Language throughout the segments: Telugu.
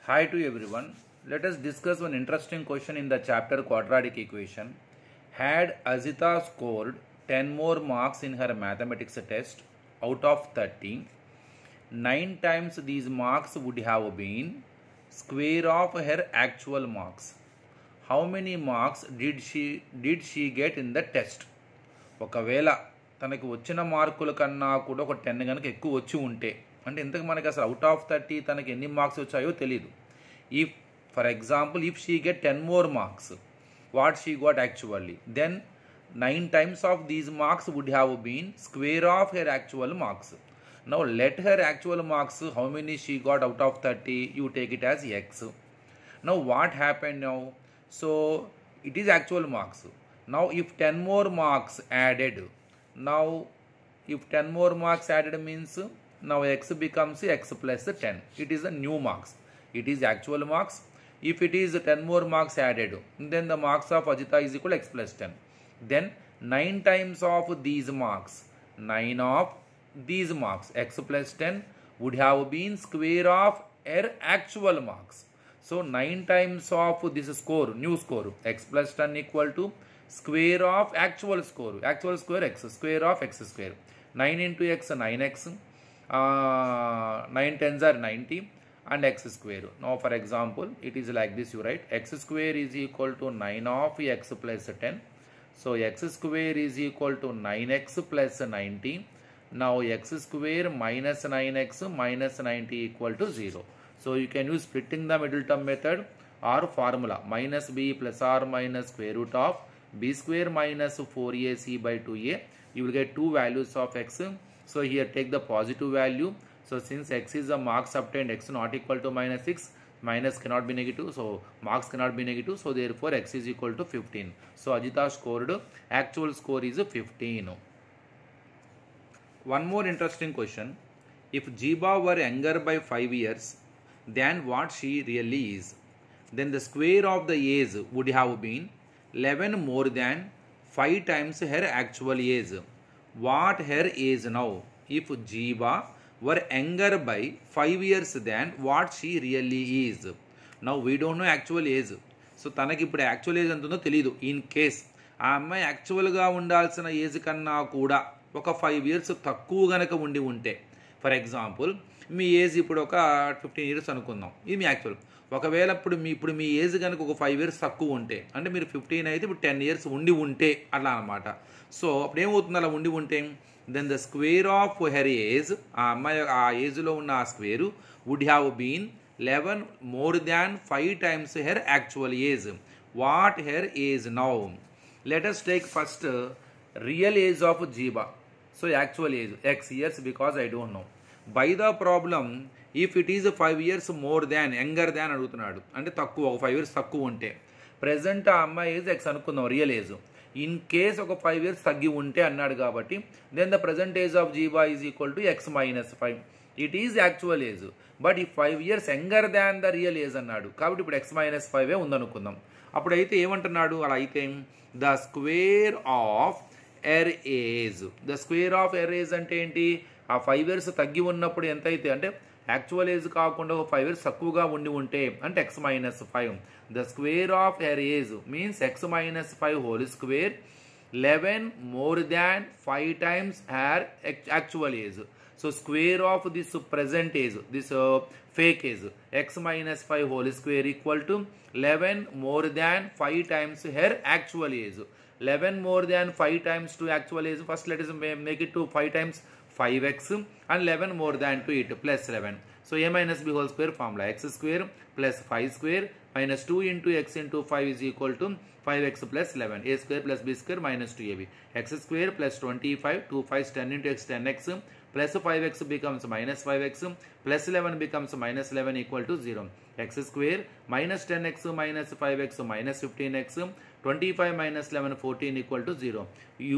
Hi to everyone. Let us discuss one interesting question in the chapter quadratic equation. Had Azita scored 10 more marks in her mathematics test out of 30, 9 times these marks would have been square of her actual marks. How many marks did she get in the test? ఒకవేళ తనకి వచ్చిన మార్కుల కన్నా కూడా ఒక 10 కనుక ఎక్కువ వచ్చి ఉంటే అంటే ఇంతకు మనకి అసలు అవుట్ ఆఫ్ 30 తనకి ఎన్ని మార్క్స్ వచ్చాయో తెలియదు. If for example if she get 10 more marks, what she got actually, then 9 times of these marks would have been square of her actual marks. Now let her actual marks, how many she got out of 30, you take it as x. Now what happened now? So it is actual marks. Now if 10 more marks added, now if 10 more marks added means now x becomes x plus 10. It is a new marks. It is actual marks. If it is 10 more marks added, then the marks of Ajita is equal to x plus 10. Then 9 times of these marks, 9 of these marks, x plus 10 would have been square of her actual marks. So 9 times of this score, new score, x plus 10 equal to square of actual score. Actual square x, square of x square. 9 into x, 9x. 9 tens are 90 and x square. Now for example, it is like this, you write x square is equal to 9 of x plus 10. So x square is equal to 9x plus 90. Now x square minus 9x minus 90 equal to 0. So you can use splitting the middle term method or formula minus b plus or minus square root of b square minus 4ac by 2a. You will get two values of x. So here take the positive value. So since x is the marks obtained, x not equal to minus 6, minus cannot be negative, so marks cannot be negative, so therefore x is equal to 15. So Ajita scored, actual score is 15. One more interesting question. If Jiba were younger by 5 years than what she really is, then the square of the age would have been 11 more than 5 times her actual age. What her age now? If Jiba were younger by 5 years than what she really is. Now we don't know actual age. So తనకి ఇప్పుడు యాక్చువల్ ఏజ్ ఎంత ఉందో తెలియదు. ఇన్ కేస్ ఆ అమ్మాయి యాక్చువల్గా ఉండాల్సిన ఏజ్ కన్నా కూడా ఒక 5 years తక్కువ గనక ఉండి ఉంటే, ఫర్ ఎగ్జాంపుల్ మీ ఏజ్ ఇప్పుడు ఒక 15 years అనుకుందాం, ఇది మీ యాక్చువల్. ఒకవేళ ఇప్పుడు మీ ఏజ్ కనుక ఒక 5 years తక్కువ ఉంటే, అంటే మీరు 15 అయితే ఇప్పుడు 10 years ఉండి ఉంటే అట్లా అనమాట. సో అప్పుడు ఏమవుతుంది అలా ఉండి ఉంటే, then the square of her age, ఆ అమ్మాయి ఆ ఏజ్లో ఉన్న ఆ square would have been 11 more than 5 times her actual age. What her age now? Let us take first real age of Jiba. So actual age x years because I don't know. By the problem, if it is 5 years more than, younger than అడుగుతున్నాడు, అంటే తక్కువ ఒక 5 years తక్కువ ఉంటే, ప్రజెంట్ ఆ అమ్మాయి ఏజ్ x అనుకుందాం రియల్ ఏజ్. ఇన్ కేస్ ఒక 5 years తగ్గి ఉంటే అన్నాడు కాబట్టి, then the present age of Zeba is equal to x minus 5. It is actual age. But ఈ 5 years younger than the real age అన్నాడు కాబట్టి ఇప్పుడు x మైనస్ 5 ఉందనుకుందాం. అప్పుడైతే ఏమంటున్నాడు, అలా అయితే the square of her age. The square of her age అంటే ఏంటి, ఆ 5 years తగ్గి ఉన్నప్పుడు ఎంత అయితే, అంటే యాక్చువల్ ఏజ్ కాకుండా ఒక 5 years తక్కువగా ఉండి ఉంటే అంటే x minus 5. The square of her age means x minus 5 whole square, 11 more than 5 times her actual age. So square of this present age, this fake age, x minus 5 whole square equal to 11 more than 5 times her actual age. 11 more than 5 times to actual age, first let us make it to 5 times 5x and 11 more than to it plus 11. So a minus b whole square formula, x square plus 5 square minus 2 into x into 5 is equal to 5x plus 11. A square plus b square minus 2ab. X square plus 25, 2 5 10 into x 10x plus 5x becomes minus 5x plus 11 becomes minus 11 equal to 0. X square minus 10x minus 5x minus 15x, 25 minus 11 14 equal to 0.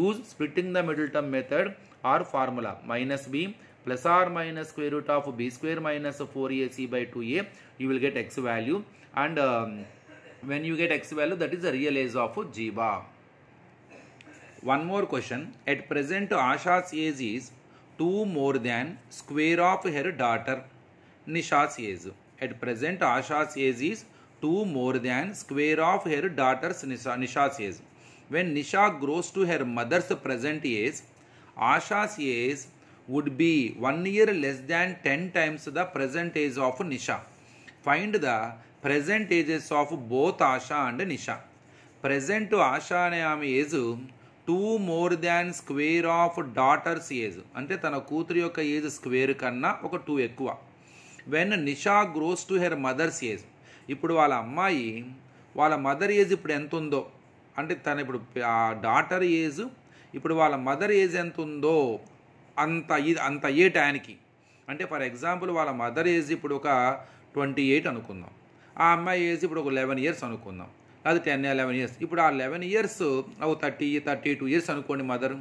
Use splitting the middle term method or formula minus b plus or minus square root of b square minus 4ac by 2a. You will get x value, and when you get x value, that is the real age of Jiba. One more question. At present Asha's age is 2 more than square of her daughter Nisha's age. at present Asha's age is 2 more than square of her daughter's Nisha's age. When Nisha grows to her mother's present age, Asha's age would be 1 year less than 10 times the present age of Nisha. Find the present ages of both Asha and Nisha. Present Asha అనే ఆమె age 2 more than square of daughter's age, అంటే తన కూతురు యొక్క ఏజ్ స్క్వేర్ కన్నా ఒక 2 ఎక్కువ. When Nisha grows to her mother's age, ఇప్పుడు వాళ్ళ అమ్మాయి వాళ్ళ మదర్ ఏజ్ ఇప్పుడు ఎంత ఉందో, అంటే తన ఇప్పుడు ఆ డాటర్ ఏజ్ ఇప్పుడు వాళ్ళ మదర్ ఏజ్ ఎంత ఉందో అంత అయ్యే టైంకి, అంటే ఫర్ ఎగ్జాంపుల్ వాళ్ళ మదర్ ఏజ్ ఇప్పుడు ఒక 28 అనుకుందాం, ఆ అమ్మాయి ఏజ్ ఇప్పుడు ఒక 11 years అనుకుందాం, అది 10-11 years. ఇప్పుడు ఆ 11 years 32 years అనుకోండి మదర్.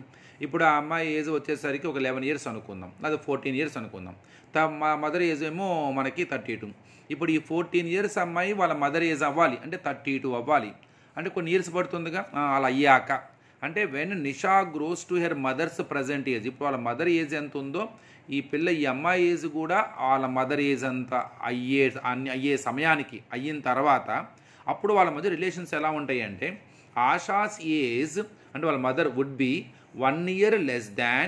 ఇప్పుడు ఆ అమ్మాయి ఏజ్ వచ్చేసరికి ఒక 11 years అనుకుందాం, అది 14 years అనుకుందాం. మా మదర్ ఏజ్ ఏమో మనకి 32. ఇప్పుడు ఈ 14 years అమ్మాయి వాళ్ళ మదర్ ఏజ్ అవ్వాలి అంటే 32 అవ్వాలి, అంటే కొన్ని ఇయర్స్ పడుతుందిగా. అలా అయ్యాక అంటే when Nisha grows to her mother's present age, ఇప్పుడు వాళ్ళ మదర్ ఏజ్ ఎంత ఉందో ఈ పిల్ల ఈ అమ్మాయి ఏజ్ కూడా వాళ్ళ మదర్ ఏజ్ అంతా అయ్యే సమయానికి అయిన తర్వాత అప్పుడు వాళ్ళ మధ్య రిలేషన్స్ ఎలా ఉంటాయి అంటే ఆషాస్ ఏజ్ అంటే వాళ్ళ mother would be 1 year less than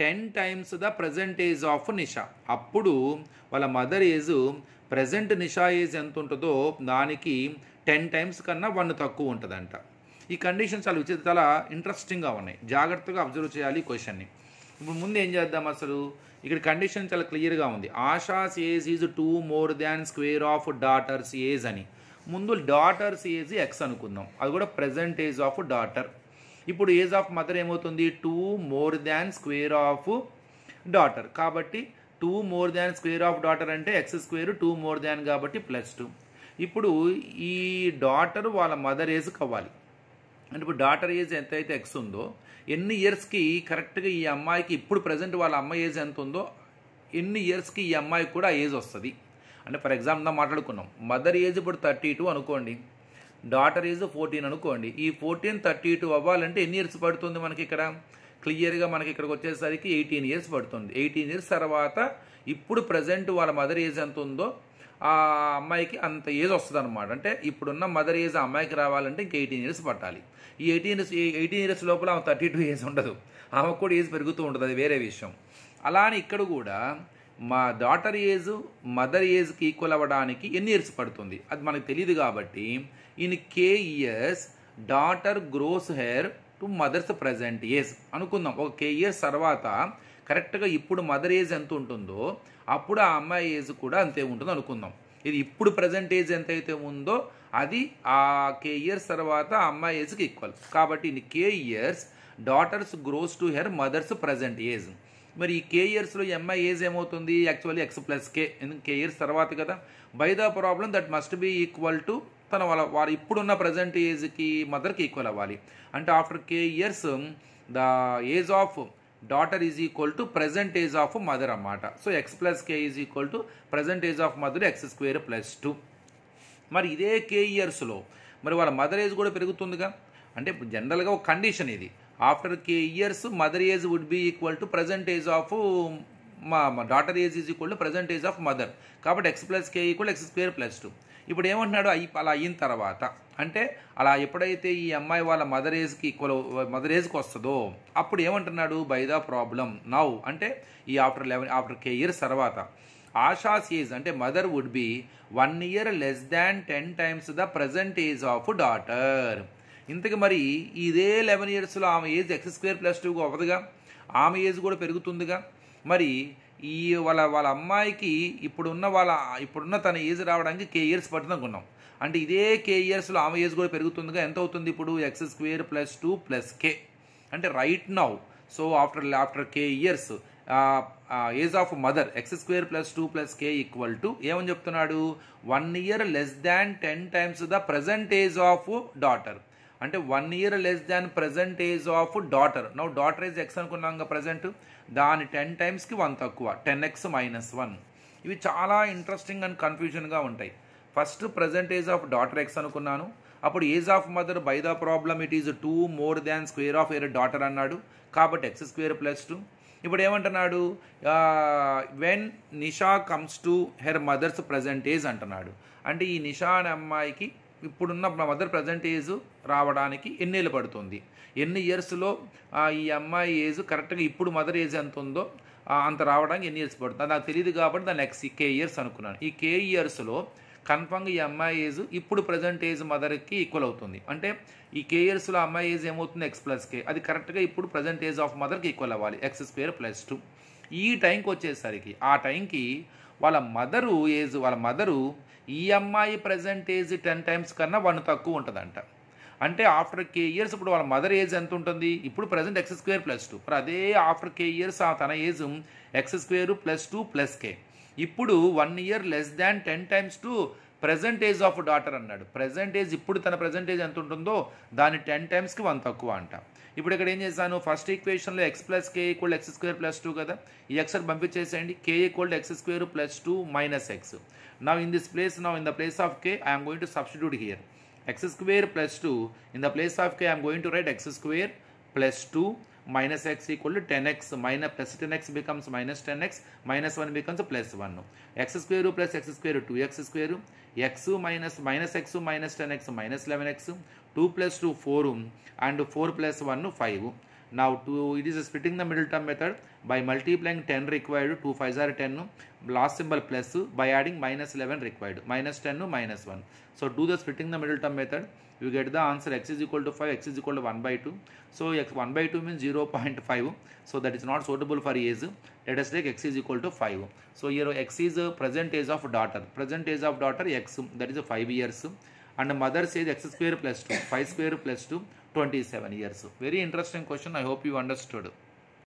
10 times the present age of Nisha. అప్పుడు వాళ్ళ mother age present Nisha age ఎంత ఉంటుందో దానికి 10 times కన్నా 1 తక్కువ ఉంటుందంట. ఈ కండిషన్స్ చాలా ఇంట్రెస్టింగ్గా ఉన్నాయి, జాగ్రత్తగా అబ్జర్వ్ చేయాలి ఈ క్వశ్చన్ని. ఇప్పుడు ముందు ఏం చేద్దాం, అసలు ఇక్కడ కండిషన్ చాలా క్లియర్గా ఉంది. ASHAs age is 2 more than square of daughters age అని. ముందు డాటర్స్ ఏజ్ ఎక్స్ అనుకుందాం, అది కూడా ప్రజెంట్ ఏజ్ ఆఫ్ డాటర్. ఇప్పుడు ఏజ్ ఆఫ్ మదర్ ఏమవుతుంది 2 more than square of daughter, కాబట్టి 2 more than square of daughter అంటే ఎక్స్ స్క్వేర్ 2 more than కాబట్టి +2. ఇప్పుడు ఈ డాటర్ వాళ్ళ మదర్ ఏజ్ కావాలి అంటే ఇప్పుడు డాటర్ ఏజ్ ఎంతైతే ఎక్స్ ఉందో ఎన్ని ఇయర్స్కి కరెక్ట్గా ఈ అమ్మాయికి ఇప్పుడు ప్రజెంట్ వాళ్ళ అమ్మాయి ఏజ్ ఎంత ఉందో ఎన్ని ఇయర్స్కి ఈ అమ్మాయికి కూడా ఏజ్ వస్తుంది. అంటే ఫర్ ఎగ్జాంపుల్ మాట్లాడుకున్నాం, మదర్ ఏజ్ ఇప్పుడు 32 అనుకోండి, డాటర్ ఏజ్ 14 అనుకోండి. ఈ 14 32 అవ్వాలంటే ఎన్ని ఇయర్స్ పడుతుంది మనకి ఇక్కడ క్లియర్గా మనకి ఇక్కడికి వచ్చేసరికి 18 years పడుతుంది. 18 years తర్వాత ఇప్పుడు ప్రజెంట్ వాళ్ళ మదర్ ఏజ్ ఎంత ఉందో ఆ అమ్మాయికి అంత ఏజ్ వస్తుంది అనమాట. అంటే ఇప్పుడున్న మదర్ ఏజ్ ఆ అమ్మాయికి రావాలంటే ఇంక 18 years పట్టాలి. ఈ 18 years లోపల ఆమె 32 ఏజ్ ఉండదు, ఆమెకు కూడా ఏజ్ పెరుగుతూ ఉంటుంది, అది వేరే విషయం. అలానే ఇక్కడ కూడా మా డాటర్ ఏజ్ మదర్ ఏజ్కి ఈక్వల్ అవ్వడానికి ఎన్ని ఇయర్స్ పడుతుంది అది మనకు తెలియదు. కాబట్టి in K years daughter grows her to mother's present age అనుకుందాం. ఒక K years తర్వాత కరెక్ట్గా ఇప్పుడు మదర్ ఏజ్ ఎంత ఉంటుందో అప్పుడు ఆ అమ్మాయి ఏజ్ కూడా అంతే ఉంటుంది అనుకుందాం. ఇది ఇప్పుడు ప్రజెంట్ ఏజ్ ఎంతైతే ఉందో అది ఆ K years తర్వాత ఆ అమ్మాయి ఏజ్కి ఈక్వల్. కాబట్టి in K years daughters grows to her mother's present age. మరి ఈ K yearsలో ఈ అమ్మాయి ఏజ్ ఏమవుతుంది యాక్చువల్లీ X + K, ఎందుకు K years తర్వాత కదా. By the problem that must be equal to తన వారు ఇప్పుడున్న ప్రజెంట్ ఏజ్కి మదర్కి ఈక్వల్ అవ్వాలి. అంటే after K years the age of daughter is equal to present age of mother అన్నమాట. So X + K is equal to present age of mother X² + 2. మరి ఇదే K yearsలో మరి వాళ్ళ మదర్ ఏజ్ కూడా పెరుగుతుందిగా. అంటే జనరల్గా ఒక కండిషన్ ఇది, after K years mother age would be equal to present age of మా daughter age is equal to present age of mother. కాబట్టి X + K ఈక్వల్ X² + 2. ఇప్పుడు ఏమంటున్నాడు అలా అయిన తర్వాత అంటే అలా ఎప్పుడైతే ఈ అమ్మాయి వాళ్ళ మదర్ ఏజ్కి వస్తుందో అప్పుడు ఏమంటున్నాడు బై ద ప్రాబ్లం నౌ అంటే ఈ ఆఫ్టర్ K years తర్వాత ఆషాస్ ఏజ్ అంటే mother would be 1 year less than 10 times the present age of daughter. ఇంతకు మరి ఇదే 11 yearsలో ఆమె ఏజ్ X² + 2 అవ్వదుగా, ఆమె ఏజ్ కూడా పెరుగుతుందిగా. మరి ఈ వాళ్ళ అమ్మాయికి ఇప్పుడున్న తన ఏజ్ రావడానికి K years పడుతుంది అనుకున్నాం. అంటే ఇదే K yearsలో ఆమె ఏజ్ కూడా పెరుగుతుందిగా. ఎంత అవుతుంది ఇప్పుడు X² + 2 + K. అంటే right now so after K years age of mother X² + 2 + K equal to ఏమని చెప్తున్నాడు 1 year less than 10 times the present age of daughter. అంటే 1 year less than present age of daughter. Now daughter age X అనుకున్నాం ప్రజెంట్, దాని 10 timesకి 1 తక్కువ 10x - 1. ఇవి చాలా ఇంట్రెస్టింగ్ అండ్ కన్ఫ్యూజన్గా ఉంటాయి. First present age of daughter X అనుకున్నాను, అప్పుడు age of mother by the problem it is 2 more than square of her daughter అన్నాడు కాబట్టి X² + 2. ఇప్పుడు ఏమంటున్నాడు, when Nisha comes to her mother's present age అంటున్నాడు. అంటే ఈ నిషా అనే అమ్మాయికి ఇప్పుడున్న మదర్ ప్రజెంట్ ఏజ్ రావడానికి ఎన్నేళ్ళు పడుతుంది, ఎన్ని ఇయర్స్లో ఈ అమ్మాయి ఏజ్ కరెక్ట్గా ఇప్పుడు మదర్ ఏజ్ ఎంత ఉందో అంత రావడానికి ఎన్ని ఇయర్స్ పడుతుంది, నాకు తెలియదు కాబట్టి దాన్ని నెక్స్ట్ కే ఇయర్స్ అనుకున్నాను. ఈ కే ఇయర్స్లో కన్ఫర్మ్గా ఈ అమ్మాయి ఏజ్ ఇప్పుడు ప్రజెంట్ ఏజ్ మదర్కి ఈక్వల్ అవుతుంది. అంటే ఈ కే ఇయర్స్లో అమ్మాయి ఏజ్ ఏమవుతుంది, ఎక్స్ ప్లస్ కే, అది కరెక్ట్గా ఇప్పుడు ప్రజెంట్ ఏజ్ ఆఫ్ మదర్కి ఈక్వల్ అవ్వాలి, x² + 2. ఈ టైంకి వచ్చేసరికి ఆ టైంకి వాళ్ళ మదరు ఈ అమ్మాయి ప్రజెంట్ ఏజ్ 10 times కన్నా 1 తక్కువ ఉంటుందంట. అంటే ఆఫ్టర్ కే ఇయర్స్ ఇప్పుడు వాళ్ళ మదర్ ఏజ్ ఎంత ఉంటుంది, ఇప్పుడు ప్రజెంట్ x² + 2, మరి అదే ఆఫ్టర్ కే ఇయర్స్ తన ఏజ్ x² + 2 + k. ఇప్పుడు 1 year less than 10 times to present age of daughter అన్నాడు. ప్రజెంట్ ఏజ్ ఇప్పుడు తన ప్రజెంట్ ఏజ్ ఎంత ఉంటుందో దాని 10 times 1 తక్కువ అంట. ఇప్పుడు ఇక్కడ ఏం చేశాను, ఫస్ట్ ఈక్వేషన్లో x + k = x² + 2 కదా, ఈ x పంపించేసేయండి, k = x² + 2 - x. Now in this place, in the place of k I am going to substitute here x² + 2. In the place of k I am going to write x² + 2 minus x equal to 10x, minus plus 10x becomes minus 10x, minus 1 becomes plus 1. x² plus x² 2x², x minus x minus 10x minus 11x, 2 plus 2 4, and 4 plus 1 5. Now it is splitting the middle term method by multiplying 10 required, 2 5s are 10, last symbol plus, by adding minus 11 required, minus 10 minus 1. So do the splitting the middle term method, you get the answer x is equal to 5, x is equal to 1/2. So x 1/2 means 0.5, so that is not suitable for age. Let us take x is equal to 5. So here x is present age of daughter, x, that is 5 years, and mother says x² + 2, 5² + 2, 27 years. Very interesting question, I hope you understood.